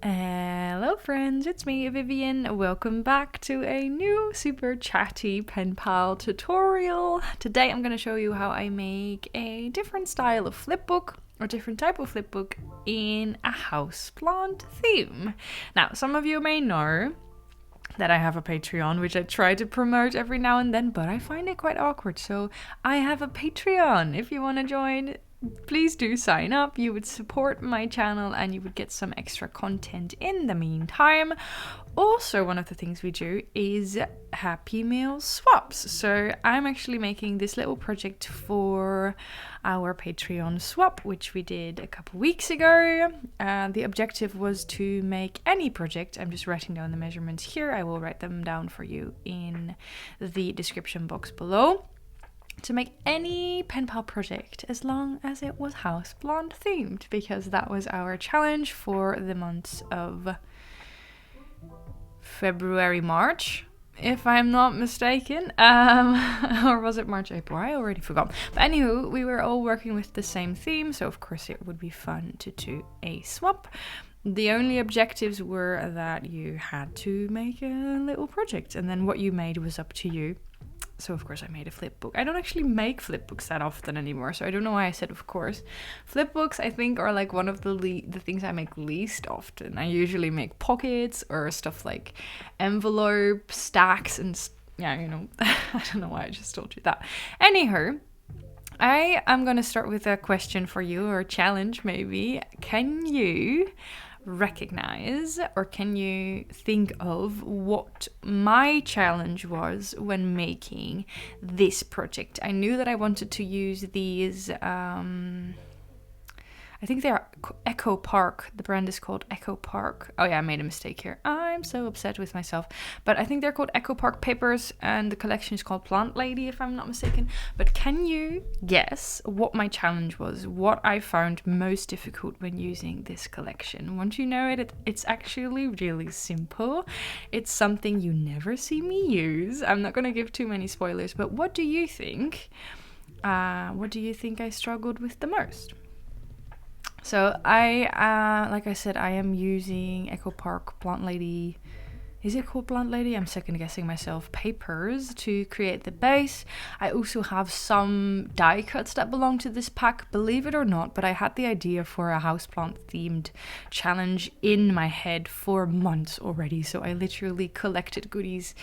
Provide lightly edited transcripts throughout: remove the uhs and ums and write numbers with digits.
Hello friends, it's me Vivian. Welcome back to a new super chatty Penpal tutorial. Today I'm going to show you how I make a different style of flipbook or different type of flipbook in a houseplant theme. Now, some of you may know that I have a Patreon, which I try to promote every now and then, but I find it quite awkward. So I have a Patreon. If you want to join, please do sign up. You would support my channel and you would get some extra content in the meantime. Also, one of the things we do is Happy Meal swaps. So I'm actually making this little project for our Patreon swap, which we did a couple weeks ago. The objective was to make any project. I'm just writing down the measurements here. I will write them down for you in the description box below. To make any Penpal project as long as it was houseplant themed, because that was our challenge for the months of February, March, if I'm not mistaken. Or was it March, April? I already forgot. But anywho, we were all working with the same theme, so of course it would be fun to do a swap. The only objectives were that you had to make a little project, and then what you made was up to you. So of course I made a flipbook. I don't actually make flipbooks that often anymore, so I don't know why I said of course. Flipbooks I think are like one of the things I make least often. I usually make pockets or stuff like envelopes, stacks, and yeah, you know, I don't know why I just told you that. Anyhow, I am going to start with a question for you, or a challenge maybe. Can you recognize, or can you think of what my challenge was when making this project? I knew that I wanted to use these I think they're Echo Park. The brand is called Echo Park. Oh yeah, I made a mistake here. I'm so upset with myself. But I think they're called Echo Park papers, and the collection is called Plant Lady, if I'm not mistaken. But can you guess what my challenge was? What I found most difficult when using this collection? Once you know it, it's actually really simple. It's something you never see me use. I'm not going to give too many spoilers, but what do you think? What do you think I struggled with the most? So I, like I said, I am using Echo Park Plant Lady. Is it called Plant Lady? I'm second guessing myself. Papers to create the base. I also have some die cuts that belong to this pack, believe it or not, but I had the idea for a houseplant themed challenge in my head for months already. So I literally collected goodies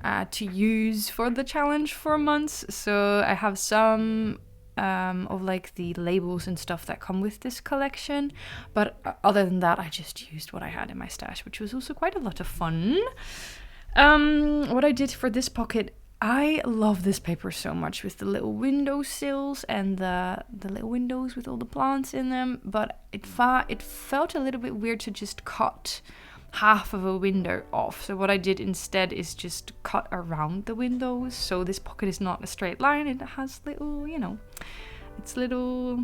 to use for the challenge for months. So I have some of like the labels and stuff that come with this collection, but other than that I just used what I had in my stash, which was also quite a lot of fun. What I did for this pocket, I love this paper so much, with the little window sills and the little windows with all the plants in them, but it felt a little bit weird to just cut half of a window off. So what I did instead is just cut around the windows. So this pocket is not a straight line. It has little, you know, it's little,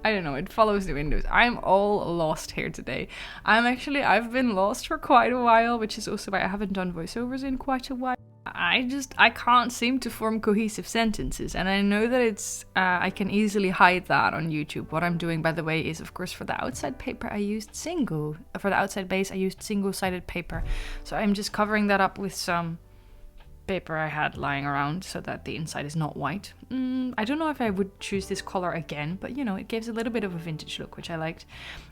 I don't know, it follows the windows. I'm all lost here today. I've been lost for quite a while, which is also why I haven't done voiceovers in quite a while. I can't seem to form cohesive sentences, and I know that it's I can easily hide that on YouTube. What I'm doing, by the way, is of course for the outside paper I used for the outside base I used single-sided paper, so I'm just covering that up with some paper I had lying around so that the inside is not white. I don't know if I would choose this color again, but you know, it gives a little bit of a vintage look, which I liked.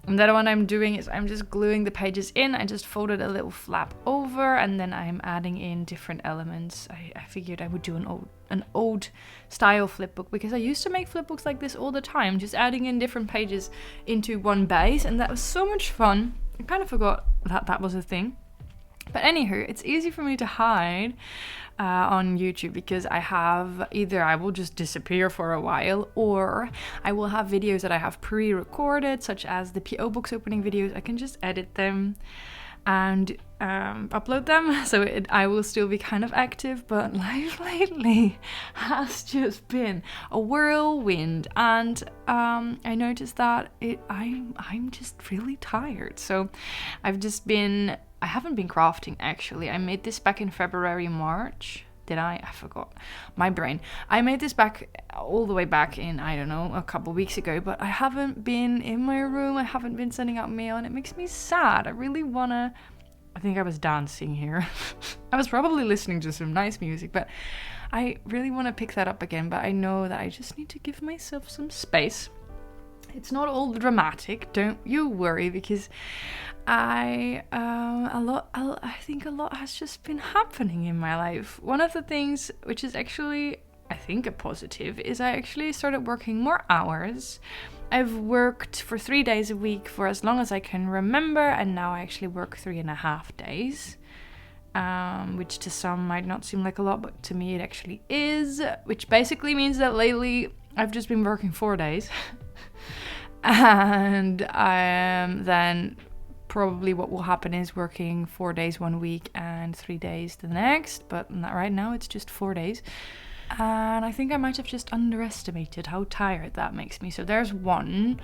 And then what I'm doing is I'm just gluing the pages in. I just folded a little flap over, and then I'm adding in different elements. I figured I would do an old style flipbook, because I used to make flipbooks like this all the time, just adding in different pages into one base, and that was so much fun. I kind of forgot that was a thing. But anywho, it's easy for me to hide on YouTube, because I will just disappear for a while, or I will have videos that I have pre-recorded, such as the PO box opening videos. I can just edit them and upload them, so I will still be kind of active. But life lately has just been a whirlwind, and I noticed that I'm just really tired. So I haven't been crafting actually. I made this back in February, March Did I? I forgot. My brain. I made this back all the way back in, I don't know, a couple weeks ago, but I haven't been in my room. I haven't been sending out mail, and it makes me sad. I really wanna... I think I was dancing here. I was probably listening to some nice music, but I really want to pick that up again, but I know that I just need to give myself some space. It's not all dramatic, don't you worry, because I think a lot has just been happening in my life. One of the things which is actually, I think, a positive is I actually started working more hours. I've worked for 3 days a week for as long as I can remember, and now I actually work 3.5 days. Which to some might not seem like a lot, but to me it actually is, which basically means that lately I've just been working 4 days. And then probably what will happen is working 4 days one week and 3 days the next, but right now it's just 4 days. And I think I might have just underestimated how tired that makes me. So there's one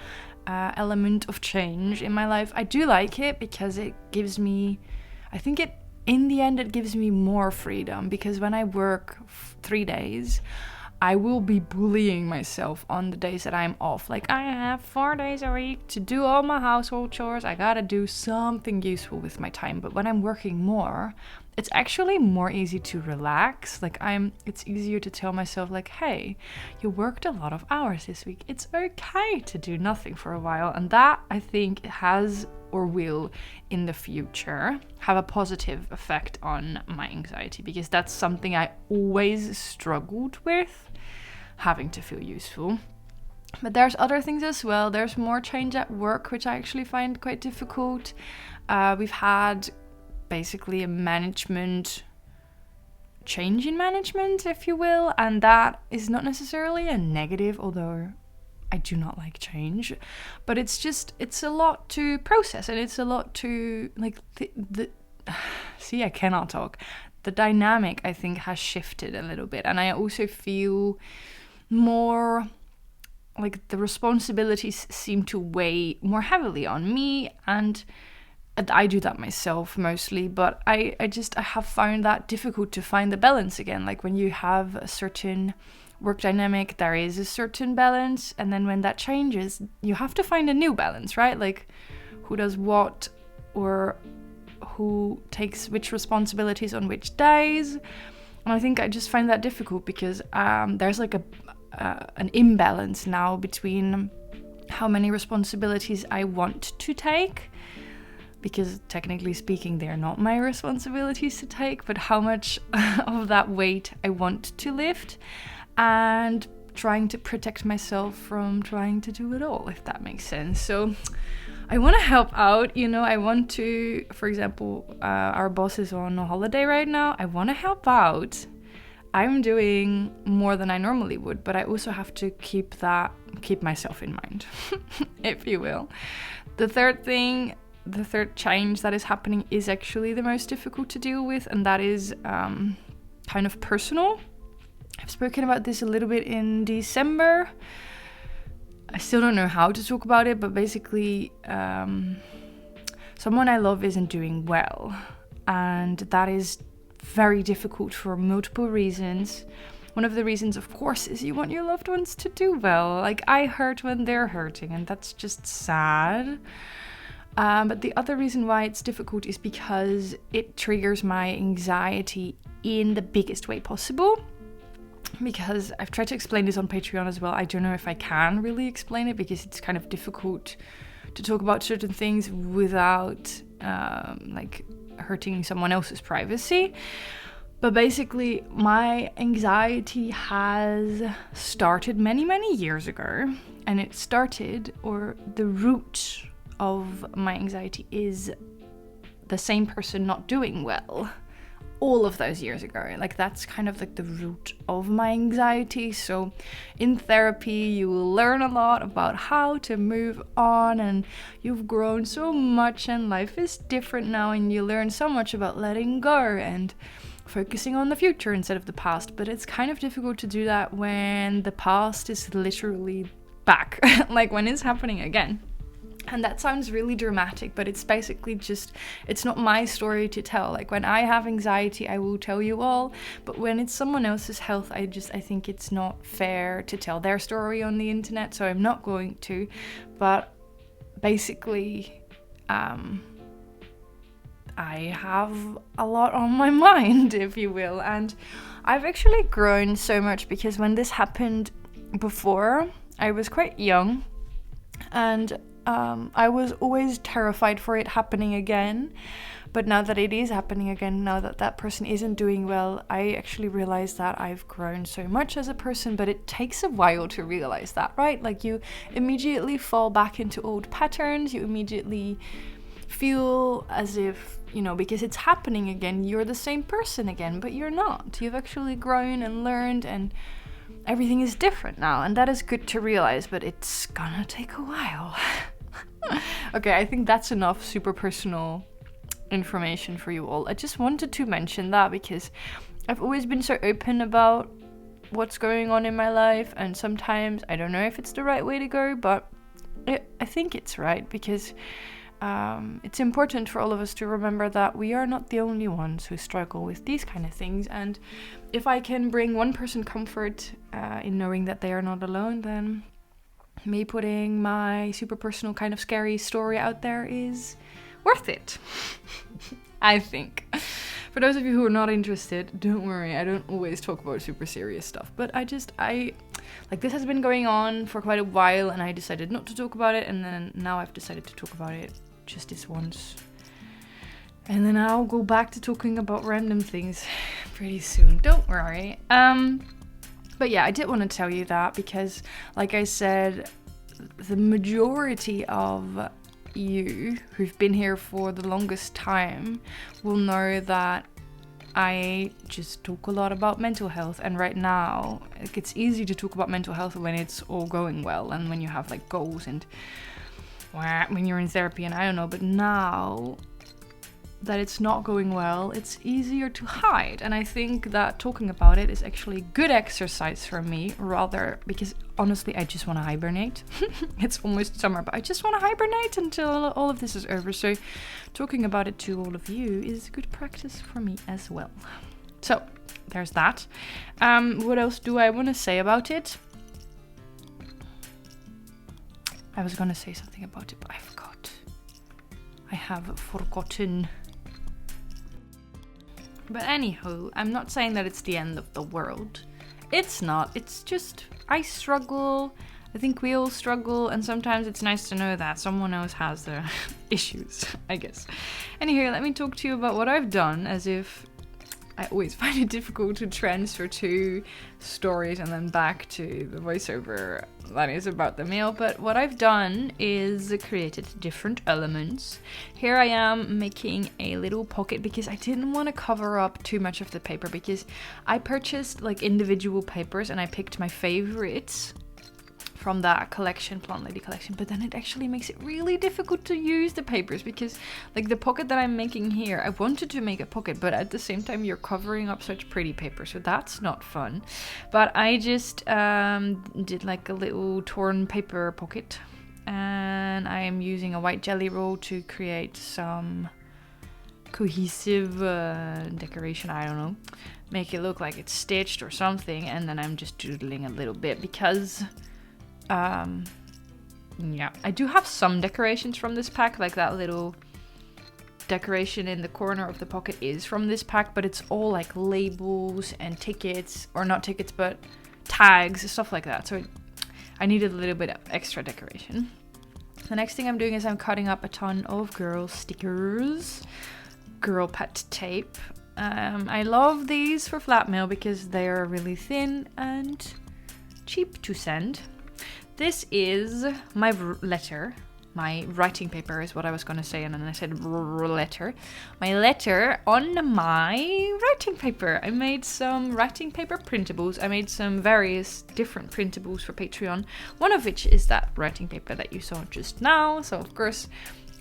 element of change in my life. I do like it because it gives me, in the end, it gives me more freedom, because when I work 3 days, I will be bullying myself on the days that I'm off. Like, I have 4 days a week to do all my household chores. I gotta do something useful with my time. But when I'm working more, it's actually more easy to relax. Like, it's easier to tell myself, like, hey, you worked a lot of hours this week. It's okay to do nothing for a while. And that, I think, has or will in the future have a positive effect on my anxiety, because that's something I always struggled with, having to feel useful. But there's other things as well. There's more change at work, which I actually find quite difficult. We've had basically a change in management, if you will, and that is not necessarily a negative, although I do not like change, but it's a lot to process, and it's a lot to, like, see, I cannot talk. The dynamic, I think, has shifted a little bit, and I also feel more like the responsibilities seem to weigh more heavily on me, and I do that myself mostly, but I have found that difficult to find the balance again. Like, when you have a certain work dynamic, there is a certain balance, and then when that changes, you have to find a new balance, right? Like, who does what, or who takes which responsibilities on which days. And I think I just find that difficult because there's like an imbalance now between how many responsibilities I want to take, because technically speaking, they're not my responsibilities to take, but how much of that weight I want to lift, and trying to protect myself from trying to do it all, if that makes sense. So I want to help out, I want to, for example, our boss is on a holiday right now. I want to help out. I'm doing more than I normally would, but I also have to keep myself in mind, if you will. The third change that is happening is actually the most difficult to deal with, and that is kind of personal. I've spoken about this a little bit in December. I still don't know how to talk about it, but basically someone I love isn't doing well, and that is very difficult for multiple reasons. One of the reasons, of course, is you want your loved ones to do well. Like, I hurt when they're hurting, and that's just sad. But the other reason why it's difficult is because it triggers my anxiety in the biggest way possible. Because I've tried to explain this on Patreon as well. I don't know if I can really explain it, because it's kind of difficult to talk about certain things without hurting someone else's privacy. But basically, my anxiety has started many, many years ago. And it started, or the root of my anxiety is the same person not doing well all of those years ago. Like, that's kind of like the root of my anxiety. So in therapy, you will learn a lot about how to move on, and you've grown so much and life is different now, and you learn so much about letting go and focusing on the future instead of the past. But it's kind of difficult to do that when the past is literally back, like when it's happening again. And that sounds really dramatic, but it's basically just, it's not my story to tell. Like when I have anxiety, I will tell you all. But when it's someone else's health, I think it's not fair to tell their story on the internet. So I'm not going to. But basically, I have a lot on my mind, if you will. And I've actually grown so much because when this happened before, I was quite young. And I was always terrified for it happening again. But now that it is happening again, now that that person isn't doing well, I actually realize that I've grown so much as a person, but it takes a while to realize that, right? Like you immediately fall back into old patterns. You immediately feel as if, because it's happening again, you're the same person again, but you're not. You've actually grown and learned, and everything is different now, and that is good to realize, but it's gonna take a while. Okay, I think that's enough super personal information for you all. I just wanted to mention that because I've always been so open about what's going on in my life, and sometimes I don't know if it's the right way to go, but I think it's right because it's important for all of us to remember that we are not the only ones who struggle with these kind of things. And if I can bring one person comfort in knowing that they are not alone, then me putting my super personal kind of scary story out there is worth it. I think. For those of you who are not interested, don't worry, I don't always talk about super serious stuff, but I like this has been going on for quite a while, and I decided not to talk about it, and then now I've decided to talk about it just this once. And then I'll go back to talking about random things pretty soon. Don't worry. But yeah, I did want to tell you that because, like I said, the majority of you who've been here for the longest time will know that I just talk a lot about mental health. And right now, it's easy to talk about mental health when it's all going well and when you have like goals and when you're in therapy and I don't know. But now that it's not going well, it's easier to hide. And I think that talking about it is actually good exercise for me, rather because honestly I just want to hibernate. It's almost summer, but I just want to hibernate until all of this is over. So talking about it to all of you is good practice for me as well. So there's that. What else do I want to say about it? I was gonna say something about it, but I forgot. I have forgotten. But anywho, I'm not saying that it's the end of the world. It's not. It's just, I struggle. I think we all struggle, and sometimes it's nice to know that someone else has their issues, I guess. Anyway, let me talk to you about what I've done, as if I always find it difficult to transfer to stories and then back to the voiceover that is about the mail. But what I've done is created different elements. Here I am making a little pocket because I didn't want to cover up too much of the paper, because I purchased like individual papers and I picked my favorites from that collection, Plant Lady collection, but then it actually makes it really difficult to use the papers, because like the pocket that I'm making here, I wanted to make a pocket, but at the same time you're covering up such pretty paper, so that's not fun. But I just did like a little torn paper pocket, and I am using a white jelly roll to create some cohesive decoration, I don't know, make it look like it's stitched or something, and then I'm just doodling a little bit because yeah, I do have some decorations from this pack, like that little decoration in the corner of the pocket is from this pack, but it's all like labels and tickets, or not tickets, but tags, stuff like that. So I needed a little bit of extra decoration. The next thing I'm doing is I'm cutting up a ton of girl stickers, girl pet tape. I love these for flat mail because they are really thin and cheap to send. This is my letter. My writing paper is what I was going to say, and then I said letter. My letter on my writing paper. I made some writing paper printables. I made some various different printables for Patreon, one of which is that writing paper that you saw just now. So of course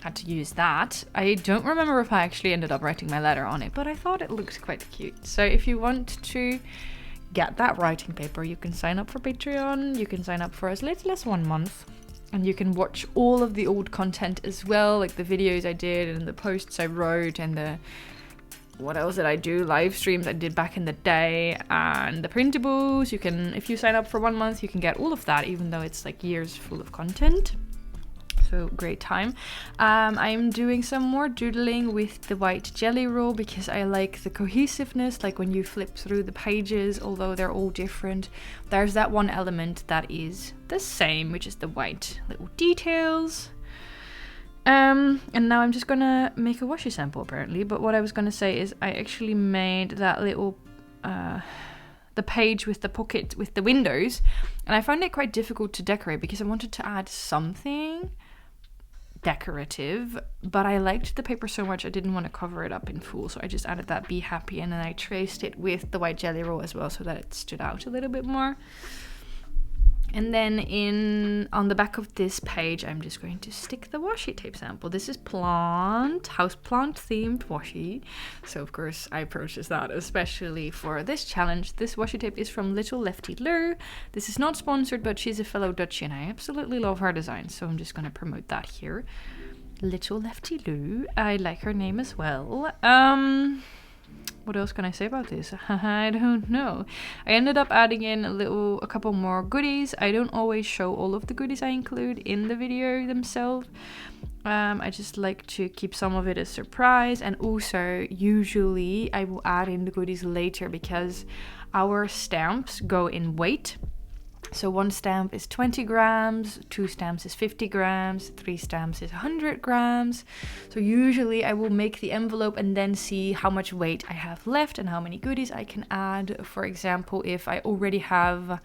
I had to use that. I don't remember if I actually ended up writing my letter on it, but I thought it looked quite cute. So if you want to get that writing paper, you can sign up for Patreon. You can sign up for as little as 1 month. And you can watch all of the old content as well, like the videos I did and the posts I wrote and the, what else did I do? Live streams I did back in the day and the printables. You can, if you sign up for 1 month, you can get all of that, even though it's like years full of content. So great time. I'm doing some more doodling with the white jelly roll because I like the cohesiveness, like when you flip through the pages, although they're all different, there's that one element that is the same, which is the white little details. And now I'm just gonna make a washi sample apparently, but what I was gonna say is I actually made that little the page with the pocket with the windows, and I found it quite difficult to decorate because I wanted to add something decorative, but I liked the paper so much I didn't want to cover it up in full, so I just added that Be Happy, and then I traced it with the white jelly roll as well so that it stood out a little bit more. And then on the back of this page, I'm just going to stick the washi tape sample. This is houseplant themed washi. So of course I purchased that especially for this challenge. This washi tape is from Little Lefty Lou. This is not sponsored, but she's a fellow Dutchie and I absolutely love her design. So I'm just going to promote that here. Little Lefty Lou. I like her name as well. What else can I say about this? I don't know. I ended up adding in a couple more goodies. I don't always show all of the goodies I include in the video themselves. I just like to keep some of it a surprise, and also usually I will add in the goodies later because our stamps go in weight. So 1 stamp is 20 grams, 2 stamps is 50 grams, 3 stamps is 100 grams. So usually I will make the envelope and then see how much weight I have left and how many goodies I can add. For example, if I already have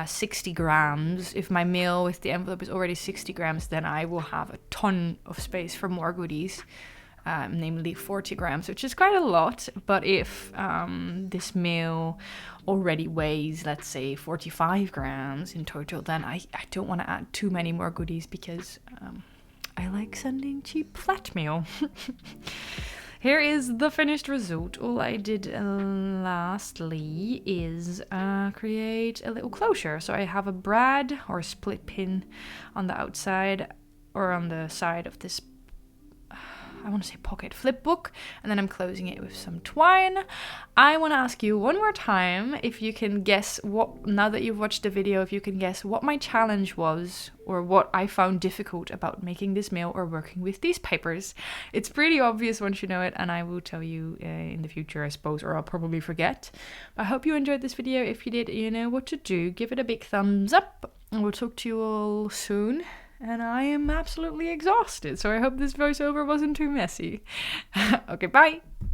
60 grams, if my mail with the envelope is already 60 grams, then I will have a ton of space for more goodies. Namely 40 grams, which is quite a lot. But if this mail already weighs, let's say, 45 grams in total, then I don't want to add too many more goodies because I like sending cheap flat mail. Here is the finished result. All I did lastly is create a little closure. So I have a brad or split pin on the outside or on the side of this, I want to say pocket Flipbook, and then I'm closing it with some twine. I want to ask you one more time if you can guess what, now that you've watched the video, if you can guess what my challenge was or what I found difficult about making this mail or working with these papers. It's pretty obvious once you know it, and I will tell you in the future, I suppose, or I'll probably forget. I hope you enjoyed this video. If you did, you know what to do. Give it a big thumbs up, and we'll talk to you all soon. And I am absolutely exhausted, so I hope this voiceover wasn't too messy. Okay, bye!